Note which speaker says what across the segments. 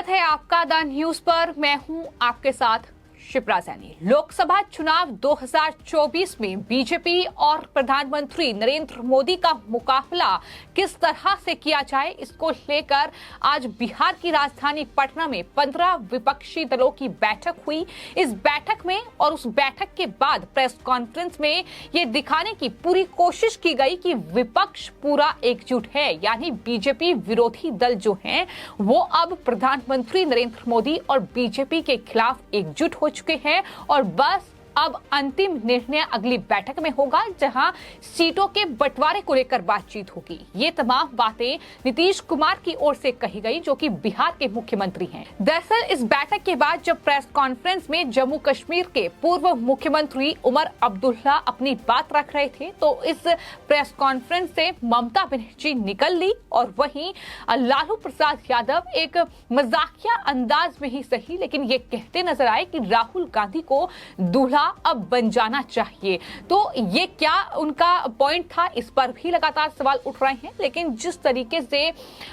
Speaker 1: स्वागत है आपका द न्यूज पर। मैं हूं आपके साथ शिप्रा सैनी। लोकसभा चुनाव 2024 में बीजेपी और प्रधानमंत्री नरेंद्र मोदी का मुकाबला किस तरह से किया जाए, इसको लेकर आज बिहार की राजधानी पटना में 15 विपक्षी दलों की बैठक हुई। इस बैठक में और उस बैठक के बाद प्रेस कॉन्फ्रेंस में ये दिखाने की पूरी कोशिश की गई कि विपक्ष पूरा एकजुट है, यानी बीजेपी विरोधी दल जो हैं वो अब प्रधानमंत्री नरेंद्र मोदी और बीजेपी के खिलाफ एकजुट हो चुके हैं और बस अब अंतिम निर्णय अगली बैठक में होगा, जहां सीटों के बंटवारे को लेकर बातचीत होगी। ये तमाम बातें नीतीश कुमार की ओर से कही गई, जो कि बिहार के मुख्यमंत्री हैं। दरअसल इस बैठक के बाद जब प्रेस कॉन्फ्रेंस में जम्मू कश्मीर के पूर्व मुख्यमंत्री उमर अब्दुल्ला अपनी बात रख रहे थे, तो इस प्रेस कॉन्फ्रेंस से ममता बनर्जी निकल ली और वहीं लालू प्रसाद यादव एक मजाकिया अंदाज में ही सही, लेकिन ये कहते नजर आए कि राहुल गांधी को दूल्हा अब बन जाना चाहिए। तो ये क्या उनका पॉइंट था, इस पर भी लगातार सवाल उठ रहे हैं। लेकिन जिस तरीके से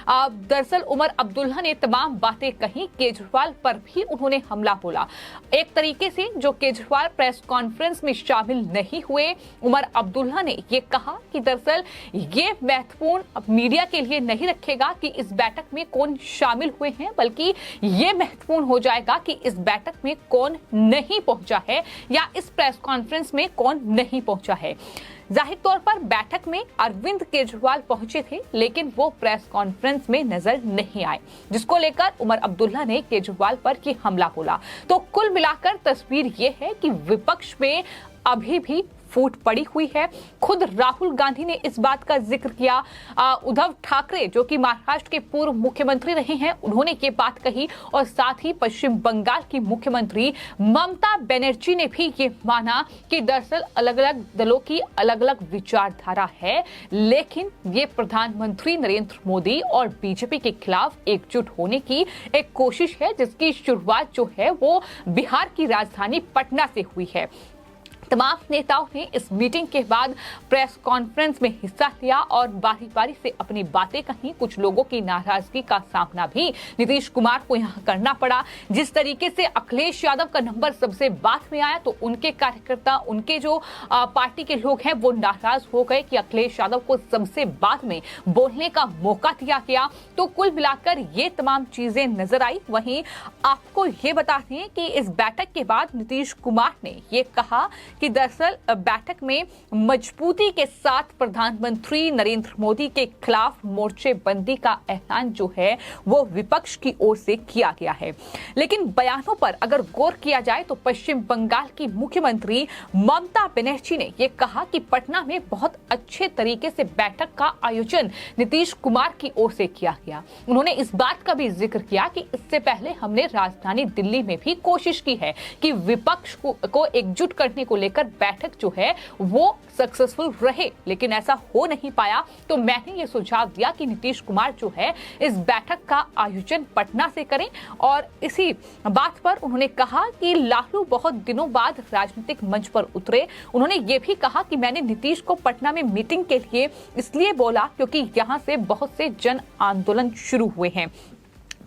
Speaker 1: दरअसल उमर अब्दुल्ला ने तमाम बातें कही, केजरीवाल पर भी उन्होंने हमला बोला। एक तरीके से जो केजरीवाल प्रेस कॉन्फ्रेंस में शामिल नहीं हुए, उमर अब्दुल्ला ने ये कहा कि दरअसल ये महत्वपूर्ण मीडिया के लिए नहीं रखेगा कि इस बैठक में कौन शामिल हुए हैं, बल्कि ये महत्वपूर्ण हो जाएगा कि इस बैठक में कौन नहीं पहुंचा है या इस प्रेस कॉन्फ्रेंस में कौन नहीं पहुंचा है। जाहिर तौर पर बैठक में अरविंद केजरीवाल पहुंचे थे, लेकिन वो प्रेस कॉन्फ्रेंस में नजर नहीं आए, जिसको लेकर उमर अब्दुल्ला ने केजरीवाल पर ये हमला बोला। तो कुल मिलाकर तस्वीर ये है कि विपक्ष में अभी भी फूट पड़ी हुई है। खुद राहुल गांधी ने इस बात का जिक्र किया। उद्धव ठाकरे जो कि महाराष्ट्र के पूर्व मुख्यमंत्री रहे हैं, उन्होंने ये बात कही और साथ ही पश्चिम बंगाल की मुख्यमंत्री ममता बनर्जी ने भी ये माना कि दरअसल अलग अलग दलों की अलग अलग विचारधारा है, लेकिन ये प्रधानमंत्री नरेंद्र मोदी और बीजेपी के खिलाफ एकजुट होने की एक कोशिश है, जिसकी शुरुआत जो है वो बिहार की राजधानी पटना से हुई है। तमाम नेताओं ने इस मीटिंग के बाद प्रेस कॉन्फ्रेंस में हिस्सा लिया और बारी बारी से अपनी बातें कही। कुछ लोगों की नाराजगी का सामना भी नीतीश कुमार को यहां करना पड़ा। जिस तरीके से अखिलेश यादव का नंबर सबसे बाद में आया, तो उनके कार्यकर्ता, उनके जो पार्टी के लोग हैं, वो नाराज हो गए कि अखिलेश यादव को सबसे बाद में बोलने का मौका दिया गया। तो कुल मिलाकर ये तमाम चीजें नजर आई। वहीं आपको ये बता दें कि इस बैठक के बाद नीतीश कुमार ने ये कहा कि दरअसल बैठक में मजबूती के साथ प्रधानमंत्री नरेंद्र मोदी के खिलाफ मोर्चेबंदी का ऐलान जो है वो विपक्ष की ओर से किया गया है। लेकिन बयानों पर अगर गौर किया जाए तो पश्चिम बंगाल की मुख्यमंत्री ममता बनर्जी ने यह कहा कि पटना में बहुत अच्छे तरीके से बैठक का आयोजन नीतीश कुमार की ओर से किया गया। उन्होंने इस बात का भी जिक्र किया कि इससे पहले हमने राजधानी दिल्ली में भी कोशिश की है कि विपक्ष को एकजुट करने को लेकर बैठक जो है वो सक्सेसफुल रहे, लेकिन ऐसा हो नहीं पाया। तो मैंने ये सुझाव दिया कि नीतीश कुमार जो है इस बैठक का आयोजन पटना से करें। और इसी बात पर उन्होंने कहा कि लालू बहुत दिनों बाद राजनीतिक मंच पर उतरे। उन्होंने ये भी कहा कि मैंने नीतीश को पटना में मीटिंग के लिए इसलिए बोला क्योंकि यहां से बहुत से जन आंदोलन शुरू हुए हैं।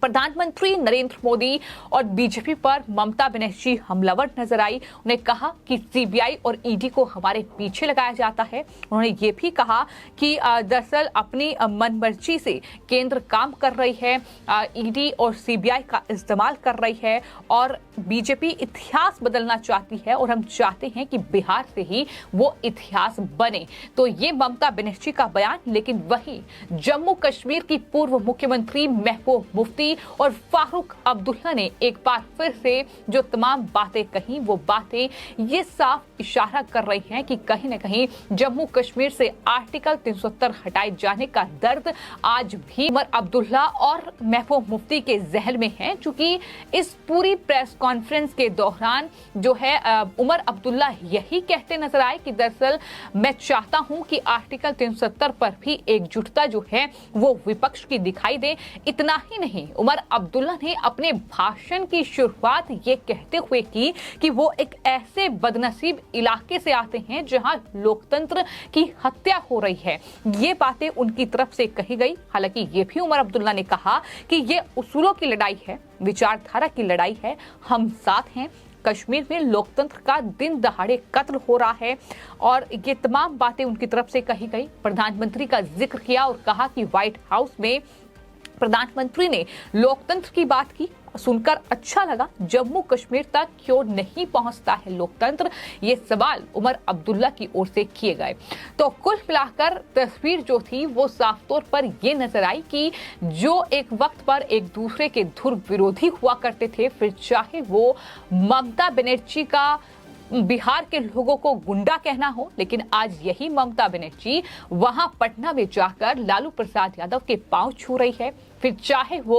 Speaker 1: प्रधानमंत्री नरेंद्र मोदी और बीजेपी पर ममता बनर्जी हमलावर नजर आई। उन्होंने कहा कि सीबीआई और ईडी को हमारे पीछे लगाया जाता है। उन्होंने ये भी कहा कि दरअसल अपनी मनमर्जी से केंद्र काम कर रही है, ईडी और सीबीआई का इस्तेमाल कर रही है और बीजेपी इतिहास बदलना चाहती है और हम चाहते हैं कि बिहार से ही वो इतिहास बने। तो ये ममता बनर्जी का बयान। लेकिन वही जम्मू कश्मीर की पूर्व मुख्यमंत्री महबूब मुफ्ती और फारूक अब्दुल्ला ने एक बार फिर से जो तमाम बातें कही, वो बातें ये साफ इशारा कर रही हैं कि कहीं न कहीं जम्मू कश्मीर से आर्टिकल 370 हटाए जाने का दर्द आज भी उमर अब्दुल्ला और महबूब मुफ्ती के जहन में है। चूंकि इस पूरी प्रेस कॉन्फ्रेंस के दौरान जो है उमर अब्दुल्ला यही कहते नजर आए कि दरअसल मैं चाहता हूं कि आर्टिकल 370 पर भी एकजुटता जो है वो विपक्ष की दिखाई दे। इतना ही नहीं, उमर अब्दुल्ला ने अपने भाषण की शुरुआत ये कहते हुए की कि वो एक ऐसे बदनसीब इलाके से आते हैं जहां लोकतंत्र की हत्या हो रही है। ये बातें उनकी तरफ से कही गई। हालांकि ये भी उमर अब्दुल्ला ने कहा कि ये उसूलों की लड़ाई है, विचारधारा की लड़ाई है, हम साथ हैं। कश्मीर में लोकतंत्र का दिन दहाड़े कत्ल हो रहा है और ये तमाम बातें उनकी तरफ से कही गई। प्रधानमंत्री का जिक्र किया और कहा कि व्हाइट हाउस में प्रधानमंत्री ने लोकतंत्र की बात की, सुनकर अच्छा लगा। जम्मू कश्मीर तक क्यों नहीं पहुंचता है लोकतंत्र, ये सवाल उमर अब्दुल्ला की ओर से किए गए। तो कुल मिलाकर तस्वीर जो थी वो साफ तौर पर ये नजर आई कि जो एक वक्त पर एक दूसरे के धुर विरोधी हुआ करते थे, फिर चाहे वो ममता बनर्जी का बिहार के लोगों को गुंडा कहना हो, लेकिन आज यही ममता बनर्जी वहां पटना में जाकर लालू प्रसाद यादव के पांव छू रही है। फिर चाहे वो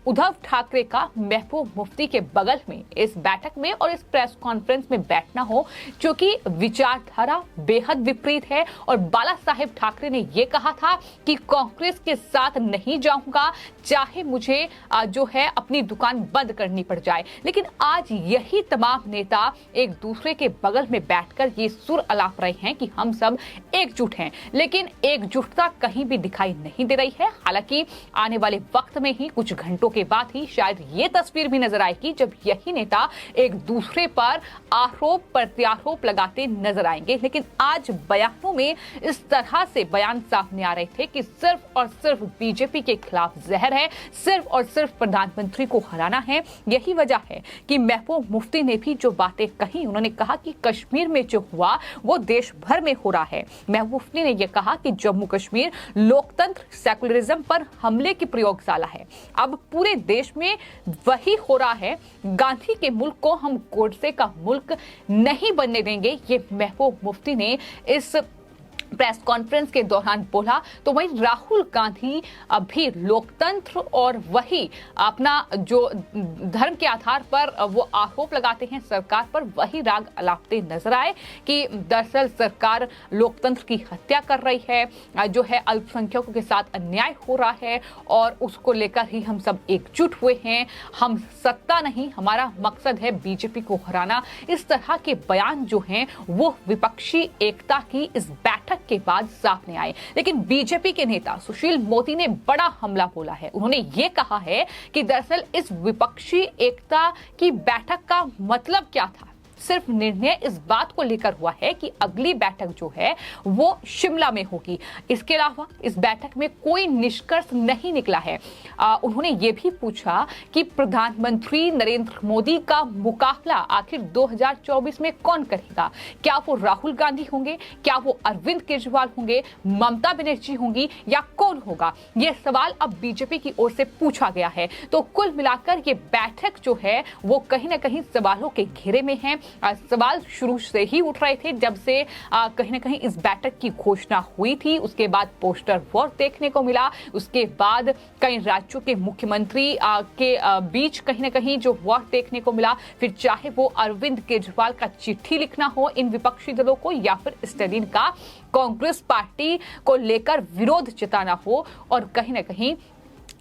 Speaker 1: उद्धव ठाकरे का महबूब मुफ्ती के बगल में इस बैठक में और इस प्रेस कॉन्फ्रेंस में बैठना हो, जो कि विचारधारा बेहद विपरीत है। और बाला साहेब ठाकरे ने यह कहा था कि कांग्रेस के साथ नहीं जाऊंगा, चाहे मुझे जो है अपनी दुकान बंद करनी पड़ जाए। लेकिन आज यही तमाम नेता एक दूसरे के बगल में बैठकर ये सुर अलाप रहे हैं कि हम सब एकजुट हैं, लेकिन एकजुटता कहीं भी दिखाई नहीं दे रही है। हालांकि आने वाले वक्त में ही कुछ घंटों के बाद ही शायद ये तस्वीर भी नजर आएगी जब यही नेता एक दूसरे पर आरोप प्रत्यारोप लगाते नजर आएंगे। लेकिन आज बयानों में इस तरह से बयान सामने आ रहे थे कि सिर्फ और सिर्फ बीजेपी के खिलाफ जहर है, सिर्फ और सिर्फ प्रधानमंत्री को हराना है। यही वजह है कि महबूब मुफ्ती ने भी जो बातें कही, उन्होंने कहा कि कश्मीर में जो हुआ वो देश भर में हो रहा है। महबूब मुफ्ती ने यह कहा कि जम्मू कश्मीर लोकतंत्र सेकुलरिज्म पर हमले की प्रयोगशाला है। अब पूरे देश में वही हो रहा है। गांधी के मुल्क को हम गोडसे का मुल्क नहीं बनने देंगे, ये महबूब मुफ्ती ने इस प्रेस कॉन्फ्रेंस के दौरान बोला। तो वही राहुल गांधी अभी लोकतंत्र और वही अपना जो धर्म के आधार पर वो आरोप लगाते हैं सरकार पर, वही राग अलापते नजर आए कि दरअसल सरकार लोकतंत्र की हत्या कर रही है, जो है अल्पसंख्यकों के साथ अन्याय हो रहा है और उसको लेकर ही हम सब एकजुट हुए हैं। हम सत्ता नहीं, हमारा मकसद है बीजेपी को हराना। इस तरह के बयान जो हैं वो विपक्षी एकता की इस बैठक के बाद सामने आए। लेकिन बीजेपी के नेता सुशील मोदी ने बड़ा हमला बोला है। उन्होंने ये कहा है कि दरअसल इस विपक्षी एकता की बैठक का मतलब क्या था। सिर्फ निर्णय इस बात को लेकर हुआ है कि अगली बैठक जो है वो शिमला में होगी। इसके अलावा इस बैठक में कोई निष्कर्ष नहीं निकला है। उन्होंने ये भी पूछा कि प्रधानमंत्री नरेंद्र मोदी का मुकाबला आखिर 2024 में कौन करेगा। क्या वो राहुल गांधी होंगे, क्या वो अरविंद केजरीवाल होंगे, ममता बनर्जी होंगी, या कौन होगा। ये सवाल अब बीजेपी की ओर से पूछा गया है। तो कुल मिलाकर ये बैठक जो है वो कहीं ना कहीं सवालों के घेरे में है। सवाल शुरू से ही उठ रहे थे जब से कहीं ना कहीं इस बैठक की घोषणा हुई थी। उसके बाद पोस्टर वॉर देखने को मिला, उसके बाद कई राज्यों के मुख्यमंत्री के बीच कहीं ना कहीं जो वॉर देखने को मिला। फिर चाहे वो अरविंद केजरीवाल का चिट्ठी लिखना हो इन विपक्षी दलों को, या फिर स्टैलिन का कांग्रेस पार्टी को लेकर विरोध जताना हो। और कहीं ना कहीं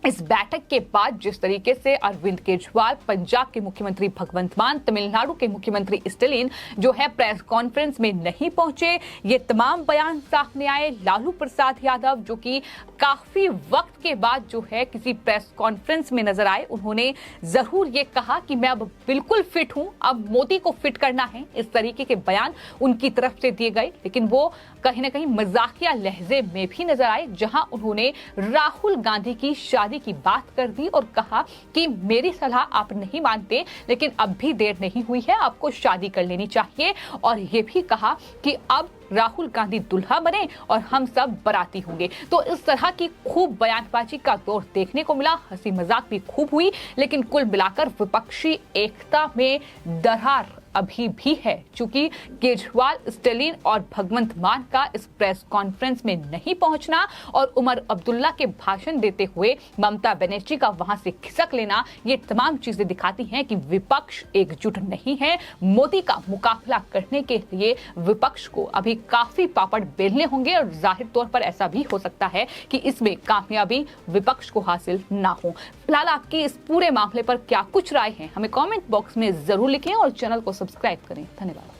Speaker 1: इस बैठक के बाद जिस तरीके से अरविंद केजरीवाल, पंजाब के मुख्यमंत्री भगवंत मान, तमिलनाडु के मुख्यमंत्री स्टैलिन जो है प्रेस कॉन्फ्रेंस में नहीं पहुंचे, ये तमाम बयान सामने आए। लालू प्रसाद यादव जो कि काफी वक्त के बाद जो है किसी प्रेस कॉन्फ्रेंस में नजर आए, उन्होंने जरूर ये कहा कि मैं अब बिल्कुल फिट हूं, अब मोदी को फिट करना है। इस तरीके के बयान उनकी तरफ से दिए गए, लेकिन वो कहीं ना कहीं मजाकिया लहजे में भी नजर आए, जहां उन्होंने राहुल गांधी की शादी की बात कर दी और कहा कि मेरी सलाह आप नहीं मानते, लेकिन अब भी देर नहीं हुई है, आपको शादी कर लेनी चाहिए। और ये भी कहा कि अब राहुल गांधी दुल्हा बने और हम सब बाराती होंगे। तो इस तरह की खूब बयानबाजी का दौर देखने को मिला, हंसी मजाक भी खूब हुई। लेकिन कुल मिलाकर विपक्षी एकता में दरार अभी भी है, चूंकि केजरीवाल, स्टैलिन और भगवंत मान का इस प्रेस कॉन्फ्रेंस में नहीं पहुंचना और उमर अब्दुल्ला के भाषण देते हुए ममता बनर्जी का वहां से खिसक लेना, ये तमाम चीजें दिखाती हैं कि विपक्ष एकजुट नहीं है। मोदी का मुकाबला करने के लिए विपक्ष को अभी काफी पापड़ बेलने होंगे और जाहिर तौर पर ऐसा भी हो सकता है कि इसमें कामयाबी विपक्ष को हासिल ना हो। फिलहाल आपकी इस पूरे मामले पर क्या कुछ राय है, हमें कमेंट बॉक्स में जरूर लिखें और चैनल को सब्सक्राइब करें। धन्यवाद।